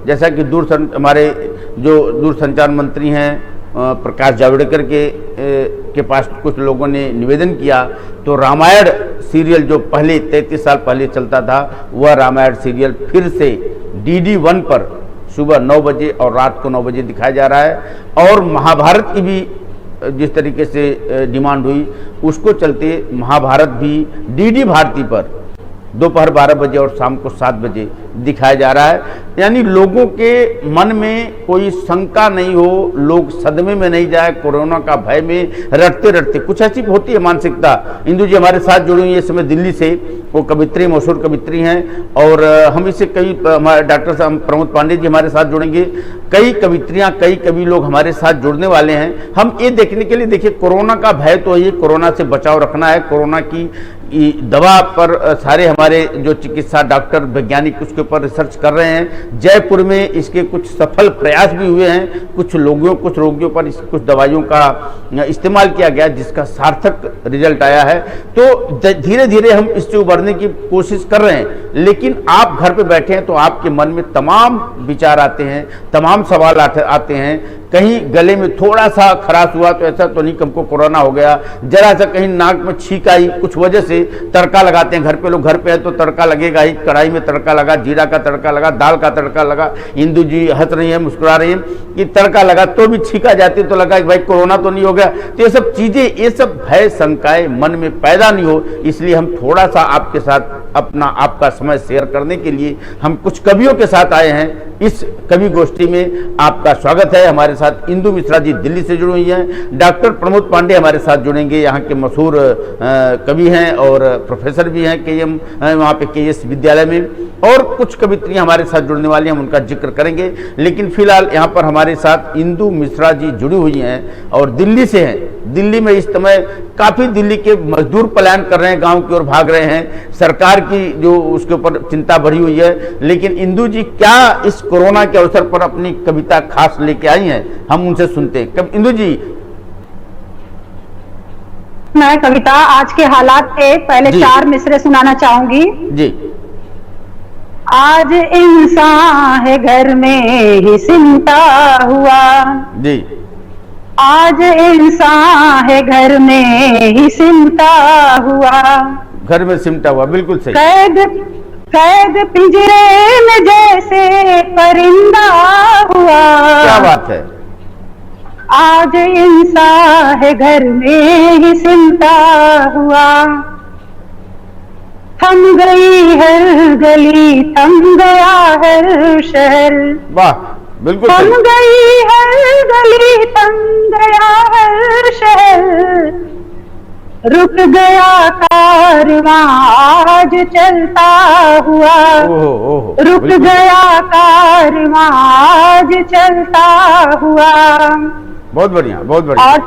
जैसा कि हमारे जो दूरसंचार मंत्री हैं प्रकाश जावड़ेकर के पास कुछ लोगों ने निवेदन किया, तो रामायण सीरियल जो पहले 33 साल पहले चलता था, वह रामायण सीरियल फिर से DD1 पर सुबह 9 बजे और रात को 9 बजे दिखाया जा रहा है। और महाभारत की भी जिस तरीके से डिमांड हुई, उसको चलते महाभारत भी DD भारती पर दोपहर 12 बजे और शाम को 7 बजे दिखाया जा रहा है। यानी लोगों के मन में कोई शंका नहीं हो, लोग सदमे में नहीं जाए, कोरोना का भय में रटते रटते। कुछ ऐसी होती है मानसिकता। इंदु जी हमारे साथ जुड़ी हुई है इस समय दिल्ली से, वो कवित्री, मशहूर कवित्री हैं, और हम इससे कई डॉक्टर साहब प्रमोद पांडे जी हमारे साथ जुड़ेंगे। कई कवित्रियाँ, कई कवि लोग हमारे साथ जुड़ने वाले हैं। हम ये देखने के लिए, देखिए कोरोना का भय तो ये, कोरोना से बचाव रखना है, कोरोना की दवा पर सारे हमारे जो चिकित्सा डॉक्टर वैज्ञानिक उसके ऊपर रिसर्च कर रहे हैं। जयपुर में इसके कुछ सफल प्रयास भी हुए हैं, कुछ रोगियों पर कुछ दवाइयों का इस्तेमाल किया गया जिसका सार्थक रिजल्ट आया है। तो धीरे धीरे हम इससे उबरने की कोशिश कर रहे हैं। लेकिन आप घर पे बैठे हैं तो आपके मन में तमाम विचार आते हैं, तमाम सवाल आते हैं। कहीं गले में थोड़ा सा खराश हुआ तो ऐसा तो नहीं कि हमको कोरोना हो गया, जरा सा कहीं नाक में छींक आई, कुछ वजह से तड़का लगाते हैं घर पे लोग, घर पे है तो तड़का लगेगा ही, कढ़ाई में तड़का लगा, जीरा का तड़का लगा, दाल का तड़का लगा। इंदु जी हंस रही है, मुस्कुरा रही है कि तड़का लगा तो भी छींका जाती तो लगा कि भाई कोरोना तो नहीं हो गया। तो ये सब चीजें, ये सब भय शंकाएं मन में पैदा नहीं हो, इसलिए हम थोड़ा सा आपके साथ आपका समय शेयर करने के लिए हम कुछ कवियों के साथ आए हैं। इस कवि गोष्ठी में आपका स्वागत है। हमारे साथ इंदु मिश्रा जी दिल्ली से जुड़ी हुई हैं, डॉक्टर प्रमोद पांडे हमारे साथ जुड़ेंगे, यहाँ के मशहूर कवि हैं और प्रोफेसर भी हैं KM वहाँ पे KS विद्यालय में, और कुछ कवित्रियाँ हमारे साथ जुड़ने वाली हैं, हम उनका जिक्र करेंगे। लेकिन फिलहाल यहाँ पर हमारे साथ इंदु मिश्रा जी जुड़ी हुई हैं और दिल्ली से हैं। दिल्ली में इस समय काफ़ी दिल्ली के मजदूर पलायन कर रहे हैं, गांव की ओर भाग रहे हैं, सरकार की जो उसके ऊपर चिंता बढ़ी हुई है। लेकिन इंदु जी क्या इस कोरोना के अवसर पर अपनी कविता खास लेके आई हैं, हम उनसे सुनते हैं। इंदु जी, मैं कविता आज के हालात पे पहले 4 मिसरे सुनाना चाहूंगी जी। आज इंसान है घर में ही सिमटा हुआ जी, आज इंसान है घर में ही सिमटा हुआ, घर में सिमटा हुआ, बिल्कुल सही। कैद पिंजरे में जैसे परिंदा हुआ, क्या बात है। आज इंसान है घर में ही सिमटा हुआ, थम गई हर गली, थम गया हर शहर, वाह, बिल्कुल थम गई हर गली, थम गया हर शहर, रुक गया कारवां आज चलता हुआ, रुक गया कारवां आज चलता हुआ। बहुत बढ़िया, बहुत बढ़िया। और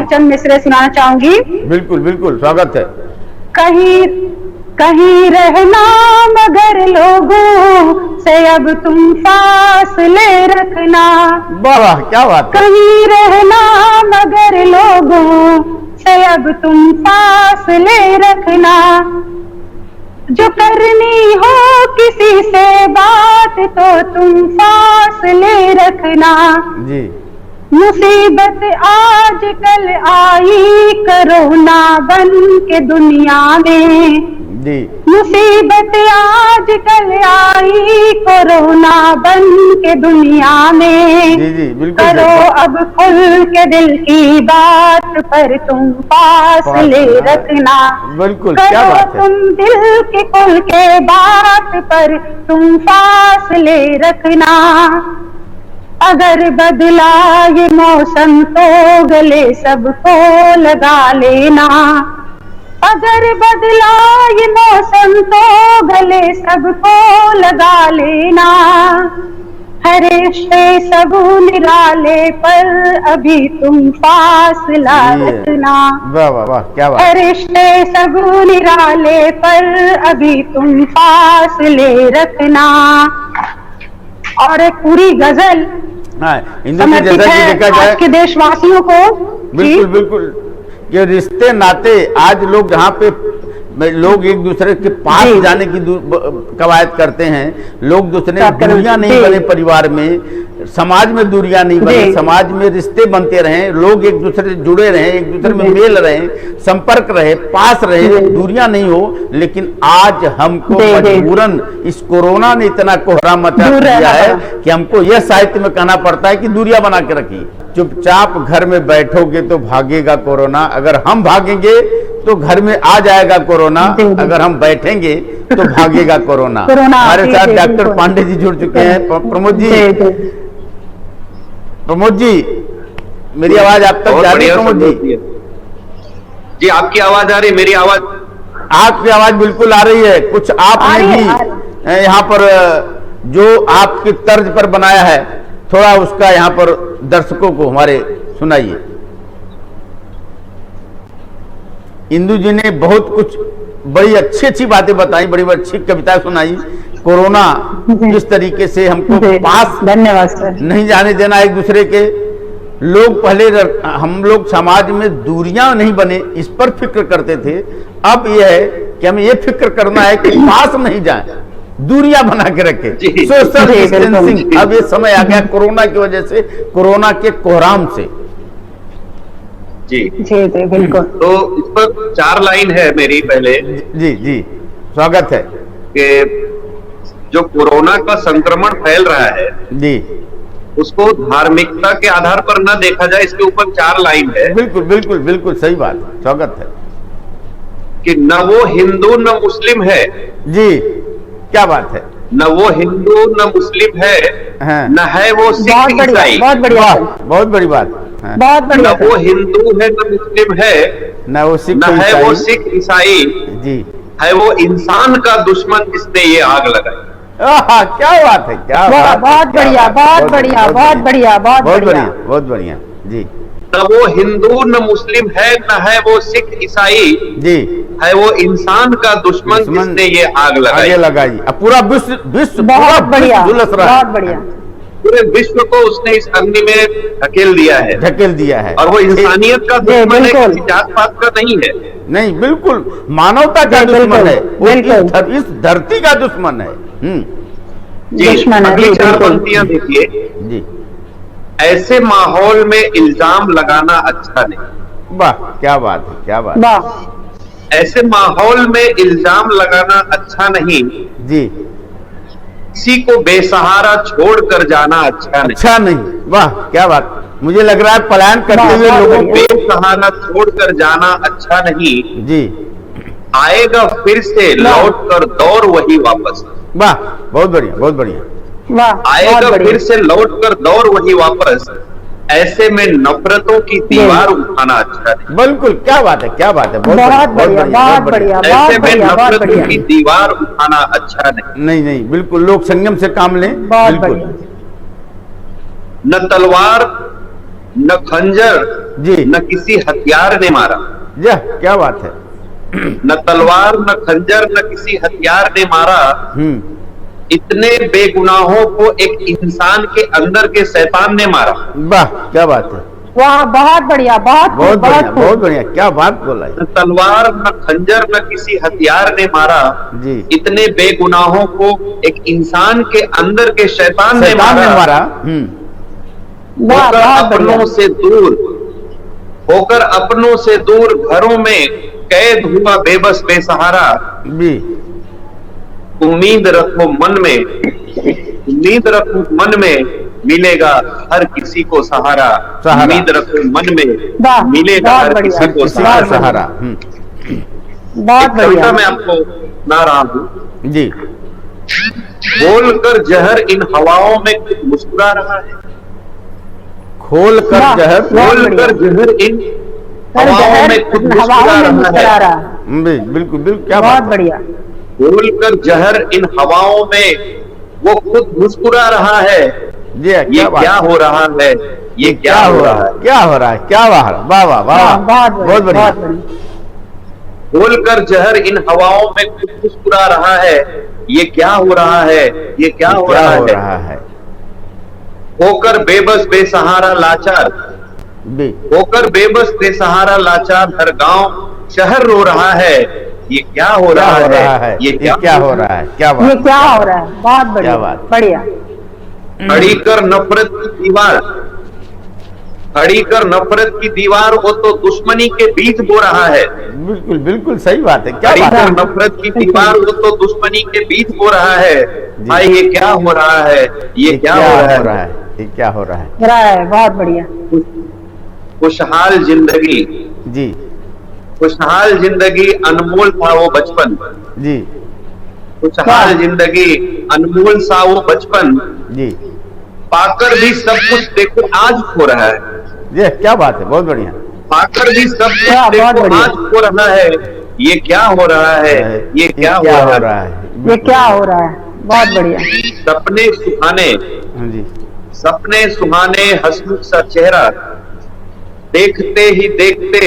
चंद मिसरे सुनाना चाहूंगी। बिल्कुल बिल्कुल, स्वागत है। कहीं रहना मगर लोगों से अब तुम फासले रखना, वाह क्या बात है। कहीं रहना मगर लोगों से अब तुम फासले रखना, जो करनी हो किसी से बात तो तुम फासले रखना जी। मुसीबत आजकल आई कोरोना बन के दुनिया में जी, मुसीबत आजकल आई कोरोना बन के दुनिया में जी जी, बिल्कुल करो अब खुल के दिल की बात पर तुम फासले रखना, बिल्कुल क्या बात है। तुम दिल के खुल के बात पर तुम फासले रखना, अगर बदला ये मौसम तो गले सबको लगा लेना, अगर बदला ये मौसम तो गले सबको लगा लेना, हर रिश्ते सब निराले पर अभी तुम फासला रखना, वाह वाह वाह क्या बात। हर रिश्ते सब निराले पर अभी तुम फासले रखना। और एक पूरी गजल समर्पित है आज के देशवासियों को। बिल्कुल बिल्कुल, ये रिश्ते नाते आज लोग यहाँ पे लोग एक दूसरे के पास जी। जाने की कवायद करते हैं, लोग दूसरे दूरियां नहीं जी। बने परिवार में, समाज में दूरियां नहीं बने, जी। समाज में रिश्ते बनते रहें, लोग एक दूसरे से जुड़े रहें, एक दूसरे में जी। मेल रहें, संपर्क रहे, पास रहे, जी। दूरियां नहीं हो। लेकिन आज हमको जी, जी। मजबूरन इस कोरोना ने इतना कोहरा मचा दूर दिया रहना है पड़ा। कि हमको यह साहित्य में कहना पड़ता है कि दूरियां बना के रखिए। चुपचाप घर में बैठोगे तो भागेगा कोरोना, अगर हम भागेंगे तो घर में आ जाएगा कोरोना, जी, जी। अगर हम बैठेंगे तो भागेगा कोरोना। कोरोना, हमारे जी, साथ जी, डॉक्टर बिल्कुल। पांडे जी जुड़ चुके हैं। प्रमोद जी, प्रमोद जी, मेरी आवाज आप तक बहुत जा रही है? बढ़िया प्रमोद संदेश जी, दिया। जी आपकी आवाज आ रही, मेरी आवाज? आपकी आवाज बिल्कुल आ रही है। कुछ आ आपने रही है, भी आ रही यहाँ पर जो आपकी तर्ज पर बनाया है, थोड़ा उसका यहाँ पर दर्शकों को हमारे सुनाइए। इंदु जी ने बहुत कुछ बड़ी अच्छी अच्छी बातें बताई, बड़ी बड़ी अच्छी कविता सुनाई। कोरोना जिस तरीके से हमको जी, पास धन्यवाद सर। नहीं जाने देना एक दूसरे के, लोग पहले हम लोग समाज में दूरियां नहीं बने इस पर फिक्र करते थे। अब यह है कि हमें ये फिक्र करना है कि पास नहीं जाए, दूरियां बना के रखे, जी। सोशल जी, डिस्टेंसिंग। बिल्कुल। अब ये समय आ गया कोरोना की वजह से, कोरोना के कोहराम से। जी जी जी बिल्कुल। तो इस पर 4 लाइन है मेरी पहले जी जी, स्वागत है। कि जो कोरोना का संक्रमण फैल रहा है जी उसको धार्मिकता के आधार पर न देखा जाए, इसके ऊपर 4 लाइन है बिल्कुल बिल्कुल बिल्कुल सही बात, स्वागत है। कि न वो हिंदू न मुस्लिम है, जी क्या बात है, न वो हिंदू न मुस्लिम है, हाँ। न है वो बहुत सिख बढ़िया, ईसाई। बहुत बढ़िया वाह, सर, बहुत बड़ी बात। हाँ। बहुत न बढ़िया वो सर। हिंदू है न मुस्लिम है, न वो सिख न है वो ईसाई। सिख ईसाई, जी है वो इंसान का दुश्मन जिसने ये आग लगाई। आहा, क्या बात है, क्या वाह, बात है, बहुत क्या बढ़िया, बात है, बहुत बढ़िया, बहुत बढ़िया, बहुत बहुत बढ़िया। बढ़िया, बहुत बढ़िया। जी न वो हिंदू न मुस्लिम है, न है वो सिख ईसाई, जी, है वो इंसान का दुश्मन जिसने ये आग लगाई। आगे लगाई। अब पूरा विश्व विश्व पूरा बहुत विश्व बढ़िया, झुलस रहा बहुत है, बढ़िया। पूरे विश्व को उसने इस अग्नि में धकेल दिया है, ढकेल दिया है। और वो इंसानियत का दुश्मन है, बिल्कुल। किसी जात पात का नहीं है। नहीं, बिल्कुल मानवता का जी, दुश्मन बिल्कुल, है वो, बिल्कुल। इस धरती का दुश्मन है। जी दुश्मन है, अगली जी, 4 बिल्कुल। पंक्तियां देखिए। जी ऐसे माहौल में इल्जाम लगाना अच्छा नहीं। वाह, क्या बात है, क्या बात है। वाह, ऐसे माहौल में इल्जाम लगाना अच्छा नहीं, जी किसी को बेसहारा छोड़कर जाना अच्छा नहीं। अच्छा नहीं, वाह क्या बात। मुझे लग रहा है पलायन करते वाह, हुए वाह, लोगों को। बेसहारा छोड़कर जाना अच्छा नहीं, जी आएगा फिर से वाह। लौट कर दौर वही वापस। वाह, बहुत बढ़िया, बहुत बढ़िया। वाह, बहुत आएगा बढ़िया। फिर से लौट कर दौर वही वापस, ऐसे में नफरतों की दीवार उठाना अच्छा नहीं। बिल्कुल, क्या बात है, क्या बात है, बहुत बहुत बढ़िया, बहुत बढ़िया, ऐसे बहुत में बढ़िया, बहुत नफरतों बढ़िया। की दीवार उठाना अच्छा नहीं। नहीं नहीं, बिल्कुल लोग संयम से काम लें। बहुत बिल्कुल बढ़िया। न तलवार न खंजर जी। न किसी हथियार ने मारा। यह क्या बात है। न तलवार न खंजर न किसी हथियार ने मारा, इतने बेगुनाहों को एक इंसान के अंदर के शैतान ने मारा। वाह, क्या बात है, वाह, बहुत बढ़िया, बहुत खूब, बहुत बढ़िया, खूब। बहुत बढ़िया, क्या बात बोला है। न तलवार न खंजर न किसी हथियार ने मारा, जी। इतने बेगुनाहों को एक इंसान के अंदर के शैतान ने शैतान ने मारा। मारा। वाह, होकर बहुत बढ़िया। अपनों से दूर, होकर अपनों से दूर घरों में कैद हुआ बेबस बेसहारा, जी उम्मीद रखो मन में, उम्मीद रखो मन में, मिलेगा हर किसी को सहारा। सहारा। उम्मीद रखो मन में, वाह, मिलेगा बहुत हर बढ़िया। किसी को किसी का सहारा। सहारा। बहुत एक कविता बढ़िया। मैं आपको सुना रहा हूं। जी बोलकर जहर इन हवाओं में खुद मुस्कुरा रहा है। खोल कर वाह, जहर। वाह। बोलकर जहर इन हर हवाओं जहर में खुद हवाओं मुस्कुरा में रहा मुस्कुरा है। रहा। बिल्कुल बिल्कुल, क्या बहुत बात है। बढ़िया। बोलकर जहर इन हवाओं में वो खुद मुस्कुरा रहा है। जी ये क्या बात क्या है। हो रहा है, ये क्या हो रहा है। क्या हो रहा है, क्या वाह, वाह वाह वाह, वाह, बहुत बहुत बढ़िया। बहुत बढ़िया। बोलकर जहर इन हवाओं में खुद मुस्कुरा रहा है। ये क्या हो रहा है, ये क्या हो क्या रहा हो है। रहा है। होकर बेबस बेसहारा लाचार, बे होकर बेबस बेसहारा लाचार, हर गांव शहर रो रहा है। ये क्या हो रहा है, ये क्या हो रहा है, क्या बात, ये क्या हो रहा है, बहुत बढ़िया, क्या बात। बढ़िया। खड़ी कर नफरत की दीवार, खड़ी कर नफरत की दीवार, वो तो दुश्मनी के बीज बो रहा है। बिल्कुल बिल्कुल सही बात है, क्या खड़ी बात कर है। नफरत की दीवार, वो तो दुश्मनी के बीज बो रहा है। भाई ये क्या हो रहा है, ये क्या हो रहा है, ये क्या हो रहा है। रहा है, बहुत बढ़िया। खुशहाल जिंदगी, जी खुशहाल जिंदगी, अनमोल था वो बचपन। जी खुशहाल जिंदगी, अनमोल सा वो बचपन, जी, पाकर भी सब कुछ देखो आज खो रहा है। ये क्या बात है, बहुत बढ़िया। पाकर भी सब कुछ बहुत देखो बढ़िया। आज खो रहा है। ये क्या हो रहा है, ये क्या हो रहा है, ये क्या हो रहा है, बहुत बढ़िया। सपने सुहाने, हाँ जी, सपने सुहाने, हंसमुख सा चेहरा, देखते ही देखते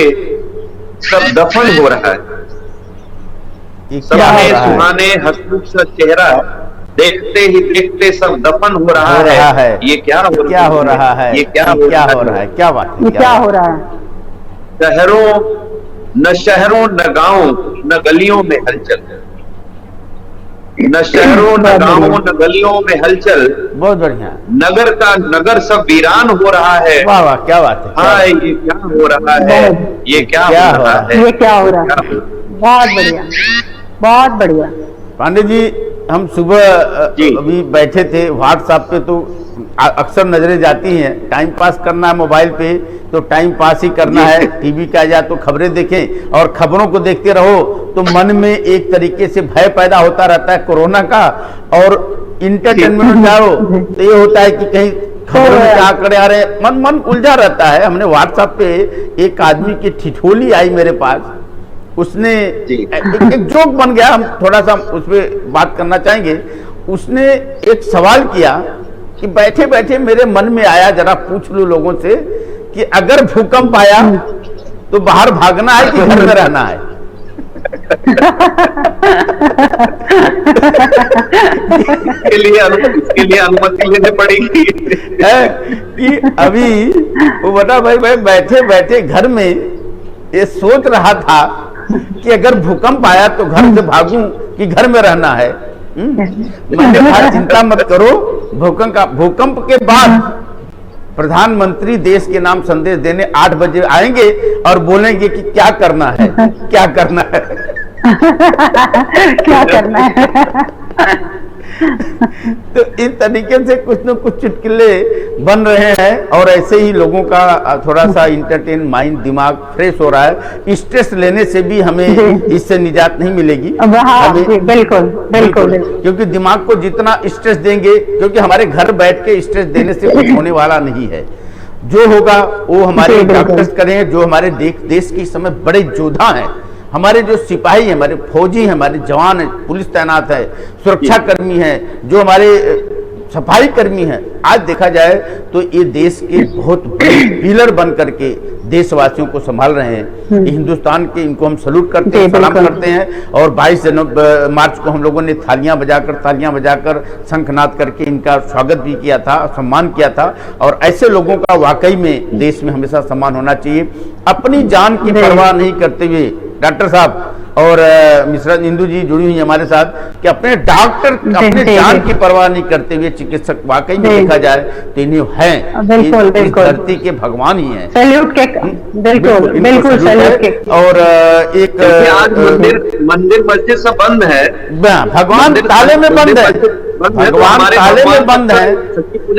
सब दफन हो रहा है। ये क्या सपने हो रहा है, सुहाने, हंसमुख सा चेहरा, देखते ही देखते सब दफन हो रहा हो रहा है। ये क्या हो क्या हो रहा है, ये क्या हो रहा है, क्या बात है, ये क्या हो रहा है। शहरों न गांव न गलियों में हलचल, न शहरों न गांवों न गलियों में हलचल, बहुत बढ़िया। नगर का नगर सब वीरान हो रहा है। वाह वाह, क्या बात है, क्या हाँ, बात है। ये क्या हो रहा है, ये क्या हो रहा है, ये क्या हो रहा है, बहुत बढ़िया, बहुत बढ़िया। पांडे जी, हम सुबह जी। अभी बैठे थे व्हाट्सएप पे, तो अक्सर नजरें जाती हैं, टाइम पास करना है मोबाइल पे तो टाइम पास ही करना है, टीवी का या तो खबरें देखें, और खबरों को देखते रहो तो मन में एक तरीके से भय पैदा होता रहता है कोरोना का, और इंटरटेनमेंट में जाओ तो ये होता है कि कहीं खबरों में क्या करे आ रहे हैं, मन उलझा रहता है। हमने व्हाट्सएप पे एक आदमी की ठिठोली आई मेरे पास, उसने एक जोक बन गया, हम थोड़ा सा उस पर बात करना चाहेंगे। उसने एक सवाल किया कि बैठे बैठे मेरे मन में आया, जरा पूछ लूं लोगों से कि अगर भूकंप आया तो बाहर भागना है कि घर में रहना है। इसके लिए अनुमति लेनी पड़ेगी है कि अभी वो बता भाई बैठे बैठे घर में ये सोच रहा था कि अगर भूकंप आया तो घर से भागूं कि घर में रहना है। मैंने कहा चिंता मत करो, भूकंप के बाद प्रधानमंत्री देश के नाम संदेश देने 8 बजे आएंगे और बोलेंगे कि क्या करना है, क्या करना है। क्या करना है। तो इस तरीके से कुछ न कुछ चुटकुले बन रहे हैं, और ऐसे ही लोगों का थोड़ा सा इंटरटेन माइंड, दिमाग फ्रेश हो रहा है। स्ट्रेस लेने से भी हमें इससे निजात नहीं मिलेगी। बिल्कुल बिल्कुल, क्योंकि दिमाग को जितना स्ट्रेस देंगे, क्योंकि हमारे घर बैठ के स्ट्रेस देने से कुछ होने वाला नहीं है। जो होगा वो हमारे डॉक्टर्स करेंगे, जो हमारे देश के समय बड़े योद्धा हैं, हमारे जो सिपाही हैं, हमारे फौजी हैं, हमारे जवान हैं, पुलिस तैनात है, सुरक्षा कर्मी हैं, जो हमारे सफाई कर्मी हैं, आज देखा जाए तो ये देश के बहुत बड़े पिलर बन करके देशवासियों को संभाल रहे हैं। हिंदुस्तान के, इनको हम सलूट करते हैं, सलाम करते हैं। और 22 मार्च को हम लोगों ने तालियां बजाकर शंखनाद करके इनका स्वागत भी किया था, सम्मान किया था। और ऐसे लोगों का वाकई में देश में हमेशा सम्मान होना चाहिए। अपनी जान की परवाह नहीं करते हुए डॉक्टर साहब और मिश्रा इंदु जी जुड़ी हुई हमारे साथ, कि अपने डॉक्टर अपने जान की परवाह नहीं करते हुए चिकित्सक वाकई में देखा जाए तो इन्हें हैं, बिल्कुल बिल्कुल धरती के भगवान ही हैं। सैल्यूट के, बिल्कुल बिल्कुल सैल्यूट के। और एक आज मंदिर मस्जिद सब बंद है, भगवान ताले में बंद है, भगवान ताले में बंद है,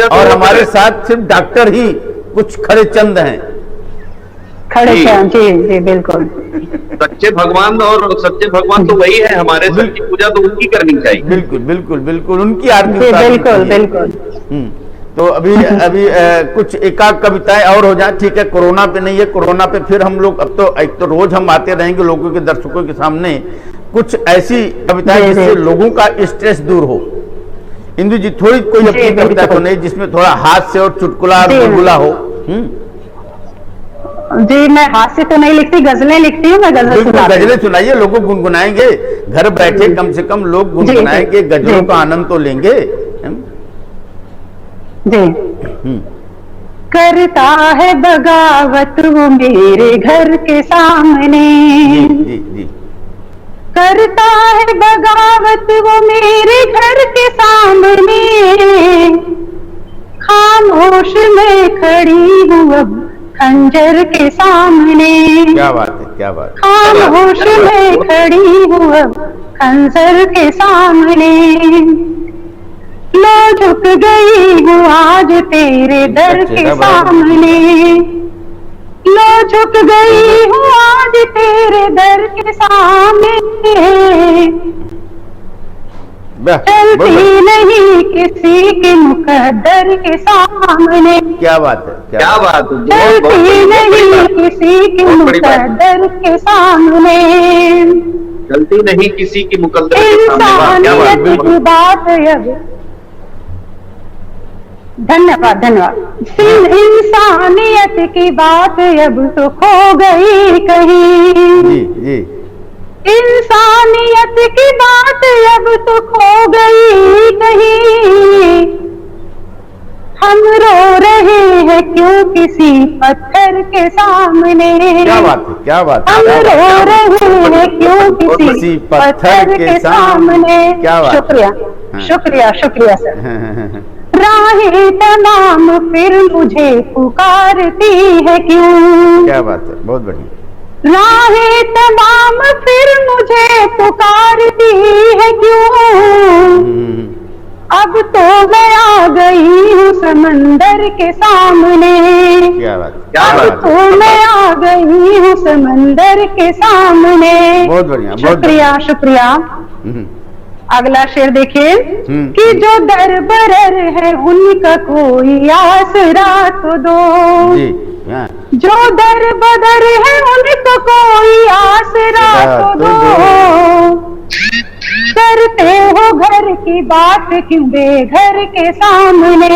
और हमारे साथ सिर्फ डॉक्टर ही कुछ खड़े चंद हैं, खड़े चंद। जी जी बिल्कुल। सच्चे भगवान, और सच्चे भगवान तो वही है हमारे, सबकी पूजा तो उनकी करनी चाहिए। बिल्कुल बिल्कुल बिल्कुल, उनकी आरती बिल्कुल बिल्कुल। तो अभी कुछ एकाध कविताएं और हो जाए, ठीक है। कोरोना पे नहीं है, कोरोना पे फिर हम लोग अब तो एक तो रोज हम आते रहेंगे लोगों के, दर्शकों के सामने कुछ ऐसी कविताएं जिससे लोगों का स्ट्रेस दूर हो। इंदु जी, थोड़ी कोई अपनी कविता तो नहीं जिसमें थोड़ा हाथ से और चुटकुला गुलगुला हो? जी, मैं हास्य तो नहीं लिखती, गजलें लिखती हूँ। मैं गजलें सुनाइए, लोगों गुनगुनाएंगे, घर बैठे कम से कम लोग गुनगुनाएंगे, गजलों का आनंद तो लेंगे। जी। करता है बगावत वो मेरे घर के सामने, जी जी। करता है बगावत वो मेरे घर के सामने, खामोश मैं खड़ी हूँ अब खंजर के सामने। क्या बात है, क्या बात है। खामोश मैं खड़ी हूँ अब खंजर के सामने, लो झुक गई हूँ आज तेरे दर के सामने, लो झुक गई हूँ आज तेरे दर के सामने, चलती नहीं किसी के मुकद्दर के सामने। क्या बात है, क्या बात है। चलती नहीं किसी के मुकद्दर के सामने, चलती नहीं किसी की मुकद्दर के सामने। क्या इंसानियत की बात अब, धन्यवाद धन्यवाद। इंसानियत की बात अब तो खो गई कहीं, जी जी। इंसानियत की बात अब तो खो गई कहीं, हम रो रहे हैं क्यों किसी पत्थर के सामने। क्या बात है, क्या बात है। हम रो रहे हैं क्यों किसी पत्थर के सामने। क्या बात। शुक्रिया शुक्रिया शुक्रिया सर। राहें तमाम फिर मुझे पुकारती है क्यों। क्या बात है, बहुत बढ़िया। राहें तमाम फिर मुझे पुकारती है क्यों, अब तो मैं आ गई हूँ समंदर के सामने। क्या बात, अब तो मैं आ गई हूँ समंदर के सामने। बहुत बढ़िया, शुक्रिया शुक्रिया। अगला शेर देखिए कि जो दर बरर है उनका कोई आसरा तो दो, जी, जो दर बदर है उनको कोई आसरा तो दो, करते हो घर की बात क्यों बेघर के सामने।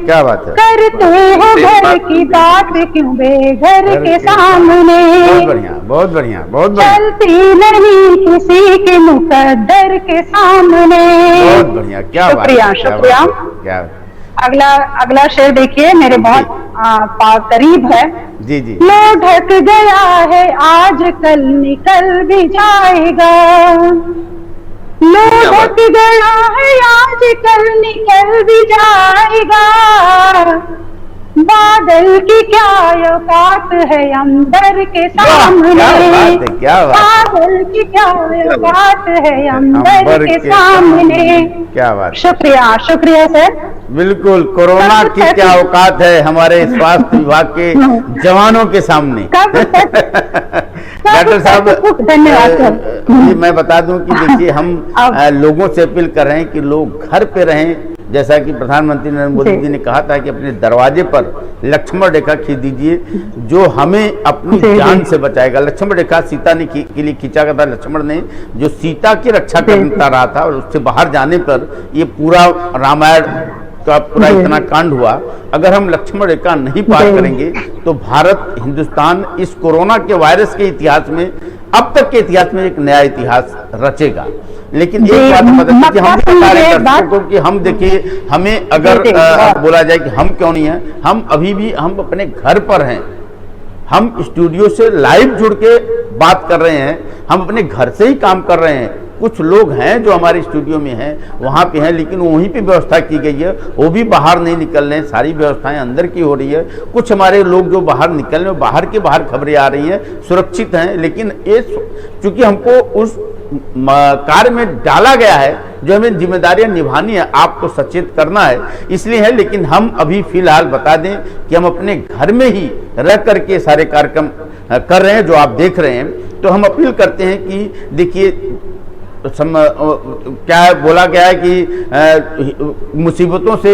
क्या बात है। करते हो घर की बात क्यों बेघर के सामने। बहुत बढ़िया, बहुत बढ़िया, बहुत बढ़िया। चलती नहीं किसी के मुकद्दर के सामने। बहुत बढ़िया, क्या बात। शुक्रिया शुक्रिया। क्या अगला शेर देखिए, मेरे बहुत करीब है। जी जी। लो ढक गया है आज कल निकल भी जाएगा, लो ढक गया है आज कल निकल भी जाएगा, बादल की क्या औकात है अंबर के सामने। क्या बात है, क्या बात। बादल की क्या औकात है अंबर के सामने। क्या बात। शुक्रिया शुक्रिया सर। बिल्कुल, कोरोना की क्या औकात है हमारे स्वास्थ्य विभाग के जवानों के सामने। डॉक्टर साहब, धन्यवाद सर। ये मैं बता दूं कि देखिए, हम लोगों से अपील कर रहे हैं कि लोग घर पे रहें। जैसा कि प्रधानमंत्री नरेंद्र मोदी जी ने कहा था कि अपने दरवाजे पर लक्ष्मण रेखा खींच दीजिए, जो हमें अपनी जान से बचाएगा। लक्ष्मण रेखा सीता ने के लिए खींचा गया था। लक्ष्मण ने जो सीता की रक्षा करता रहा था, और उससे बाहर जाने पर ये पूरा रामायण का पूरा इतना कांड हुआ। अगर हम लक्ष्मण रेखा नहीं पार करेंगे तो भारत, हिंदुस्तान इस कोरोना के वायरस के इतिहास में, अब तक के इतिहास में एक नया इतिहास रचेगा। लेकिन एक बात पता कि हम बता रहे हैं दर्शकों को कि हम देखिए, हमें अगर बोला जाए कि हम क्यों नहीं हैं, हम अभी भी हम अपने घर पर हैं। हम स्टूडियो से लाइव जुड़ के बात कर रहे हैं, हम अपने घर से ही काम कर रहे हैं। कुछ लोग हैं जो हमारे स्टूडियो में हैं, वहाँ पे हैं, लेकिन वहीं पे व्यवस्था की गई है, वो भी बाहर नहीं निकल रहे हैं। सारी व्यवस्थाएं अंदर की हो रही है। कुछ हमारे लोग जो बाहर निकल रहे हैं, बाहर के बाहर खबरें आ रही हैं, सुरक्षित हैं। लेकिन ये चूंकि हमको उस कार्य में डाला गया है, जो हमें जिम्मेदारियां निभानी है, आपको सचेत करना है, इसलिए है। लेकिन हम अभी फिलहाल बता दें कि हम अपने घर में ही रह करके सारे कार्यक्रम कर रहे हैं, जो आप देख रहे हैं। तो हम अपील करते हैं कि देखिए, क्या है, बोला गया है कि मुसीबतों से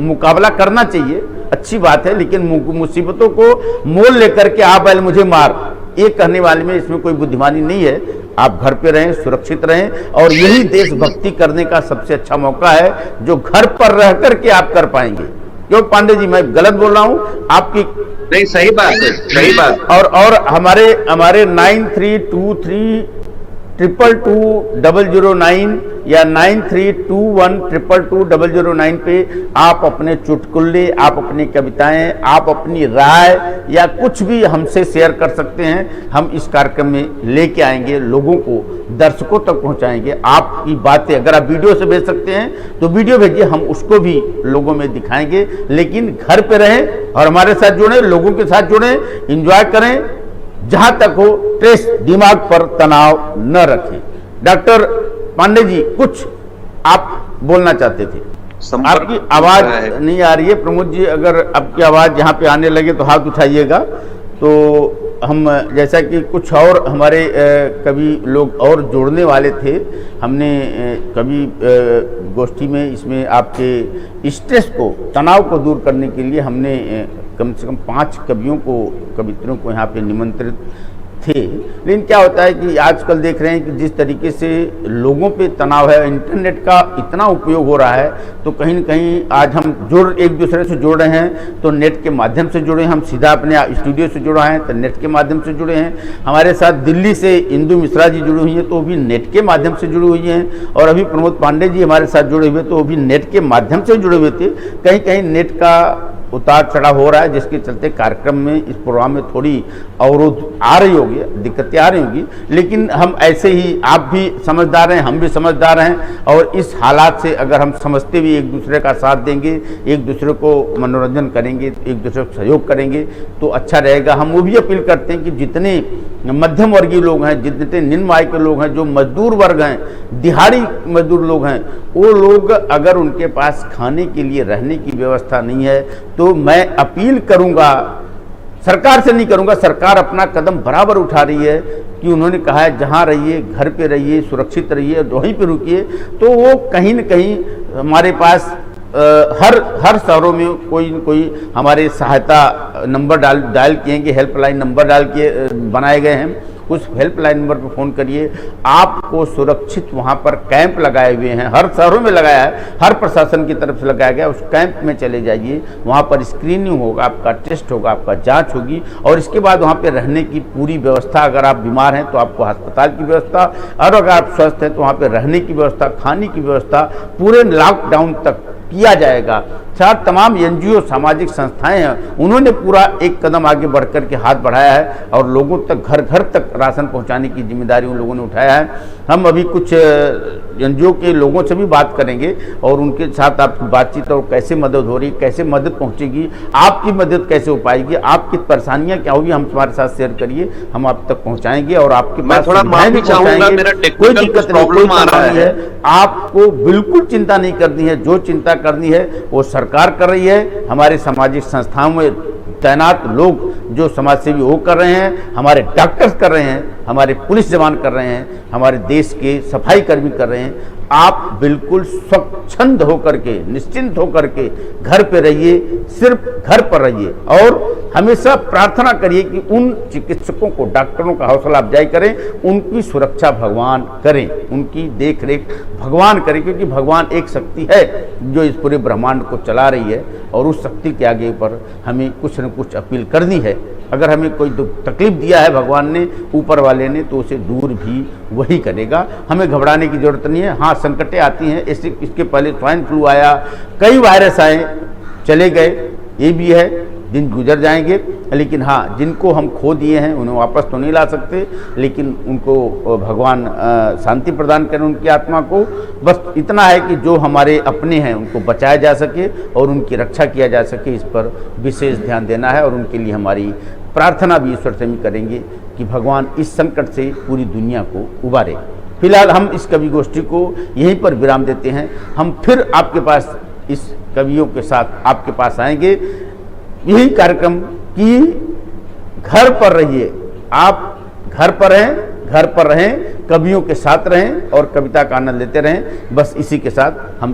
मुकाबला करना चाहिए, अच्छी बात है, लेकिन मुसीबतों को मोल लेकर के आप बैल मुझे मार, ये कहने वाले में इसमें कोई बुद्धिमानी नहीं है। आप घर पे रहें, सुरक्षित रहें, और यही देशभक्ति करने का सबसे अच्छा मौका है जो घर पर रह करके आप कर पाएंगे। क्यों पांडे जी, मैं गलत बोल रहा हूँ? आपकी नहीं, सही बात है, सही बात। और हमारे 9323 222-009 या 9321-222-009 पे आप अपने चुटकुले, आप अपनी कविताएं, आप अपनी राय या कुछ भी हमसे शेयर कर सकते हैं। हम इस कार्यक्रम में लेके आएंगे, लोगों को, दर्शकों तक पहुंचाएंगे आपकी बातें। अगर आप वीडियो से भेज सकते हैं तो वीडियो भेजिए, हम उसको भी लोगों में दिखाएंगे। लेकिन घर पे रहें और हमारे साथ जुड़ें, लोगों के साथ जुड़ें, एंजॉय करें। जहां तक हो स्ट्रेस, दिमाग पर तनाव न रखें। डॉक्टर पांडे जी, कुछ आप बोलना चाहते थे? आपकी आवाज नहीं आ रही है। प्रमोद जी, अगर आपकी आवाज यहाँ पे आने लगे तो हाथ उठाइएगा। तो हम, जैसा कि कुछ और हमारे कभी लोग और जोड़ने वाले थे, हमने कभी गोष्ठी में इसमें आपके स्ट्रेस को, तनाव को दूर करने के लिए हमने कम से कम 5 कवियों को, कवित्रों को यहाँ पे निमंत्रित थे। लेकिन क्या होता है कि आजकल देख रहे हैं कि जिस तरीके से लोगों पे तनाव है, इंटरनेट का इतना उपयोग हो रहा है, तो कहीं न कहीं आज हम एक दूसरे से जुड़ रहे हैं तो नेट के माध्यम से जुड़े हैं। हम सीधा अपने स्टूडियो से जुड़ा हैं तो नेट के माध्यम से जुड़े हैं। हमारे साथ दिल्ली से इंदु मिश्रा जी जुड़ी हुई हैं तो वो भी नेट के माध्यम से जुड़ी हुई हैं। और अभी प्रमोद पांडे जी हमारे साथ जुड़े हुए तो वो भी नेट के माध्यम से जुड़े हुए थे। कहीं कहीं नेट का उतार चढ़ाव हो रहा है, जिसके चलते कार्यक्रम में, इस प्रोग्राम में थोड़ी अवरोध आ रही होगी, दिक्कतें आ रही होंगी। लेकिन हम ऐसे ही, आप भी समझदार हैं, हम भी समझदार हैं, और इस हालात से अगर हम समझते हुए एक दूसरे का साथ देंगे, एक दूसरे को मनोरंजन करेंगे, एक दूसरे को सहयोग करेंगे तो अच्छा रहेगा। हम वो भी अपील करते हैं कि जितने मध्यम वर्गीय लोग हैं, जितने निम्न आय के लोग हैं, जो मजदूर वर्ग हैं, दिहाड़ी मजदूर लोग हैं, वो लोग अगर उनके पास खाने के लिए, रहने की व्यवस्था नहीं है तो मैं अपील करूंगा, सरकार से नहीं करूंगा, सरकार अपना कदम बराबर उठा रही है कि उन्होंने कहा है जहां रहिए, घर पे रहिए, सुरक्षित रहिए, वहीं पे रुकिए। तो वो कहीं न कहीं हमारे पास हर शहरों में कोई न कोई हमारे सहायता नंबर डायल किए हैं, हेल्पलाइन नंबर डाल के बनाए गए हैं। उस हेल्पलाइन नंबर पर फ़ोन करिए, आपको सुरक्षित वहाँ पर कैंप लगाए हुए हैं, हर शहरों में लगाया है, हर प्रशासन की तरफ से लगाया गया। उस कैंप में चले जाइए, वहाँ पर स्क्रीनिंग होगा, आपका टेस्ट होगा, आपका जांच होगी, और इसके बाद वहाँ पर रहने की पूरी व्यवस्था। अगर आप बीमार हैं तो आपको अस्पताल की व्यवस्था, और अगर आप स्वस्थ हैं तो वहाँ पर रहने की व्यवस्था, खाने की व्यवस्था पूरे लॉकडाउन तक किया जाएगा। साथ तमाम एनजीओ, सामाजिक संस्थाएं हैं, उन्होंने पूरा एक कदम आगे बढ़कर के हाथ बढ़ाया है और लोगों तक, घर घर तक राशन पहुंचाने की जिम्मेदारी उन लोगों ने उठाया है। हम अभी कुछ एनजीओ के लोगों से भी बात करेंगे और उनके साथ आपकी बातचीत, और कैसे मदद हो रही, कैसे मदद पहुंचेगी, आपकी मदद कैसे हो पाएगी, आपकी परेशानियां क्या होगी, हम हमारे साथ शेयर करिए, हम आप तक पहुंचाएंगे। और आपके पास थोड़ा माफी चाहूंगा, मेरा कोई दिक्कत नहीं, आ रहा है, आपको बिल्कुल चिंता नहीं करनी है। जो चिंता करनी है वो सरकार कर रही है, हमारे सामाजिक संस्थाओं में तैनात लोग जो समाज सेवी वो कर रहे हैं, हमारे डॉक्टर्स कर रहे हैं, हमारे पुलिस जवान कर रहे हैं, हमारे देश के सफाई कर्मी कर रहे हैं। आप बिल्कुल स्वच्छंद होकर के, निश्चिंत होकर के घर पे रहिए, सिर्फ घर पर रहिए, और हमेशा प्रार्थना करिए कि उन चिकित्सकों को, डॉक्टरों का हौसला अफजाई करें, उनकी सुरक्षा भगवान करें, उनकी देख रेख भगवान करें, क्योंकि भगवान एक शक्ति है जो इस पूरे ब्रह्मांड को चला रही है, और उस शक्ति के आगे पर हमें कुछ न कुछ अपील करनी है। अगर हमें कोई दुख तकलीफ दिया है भगवान ने, ऊपर वाले ने, तो उसे दूर भी वही करेगा। हमें घबराने की जरूरत नहीं है। हाँ, संकटें आती हैं, इसके पहले स्वाइन फ्लू आया, कई वायरस आए, चले गए, ये भी है, दिन गुजर जाएंगे। लेकिन हाँ, जिनको हम खो दिए हैं उन्हें वापस तो नहीं ला सकते, लेकिन उनको भगवान शांति प्रदान करें, उनकी आत्मा को। बस इतना है कि जो हमारे अपने हैं उनको बचाया जा सके और उनकी रक्षा किया जा सके, इस पर विशेष ध्यान देना है। और उनके लिए हमारी प्रार्थना भी ईश्वर से भी करेंगे कि भगवान इस संकट से पूरी दुनिया को उबारे। फिलहाल हम इस कवि गोष्ठी को यहीं पर विराम देते हैं। हम फिर आपके पास इस कवियों के साथ आपके पास आएंगे। यही कार्यक्रम कि घर पर रहिए, आप घर पर रहें, कवियों के साथ रहें और कविता का आनंद लेते रहें। बस इसी के साथ हम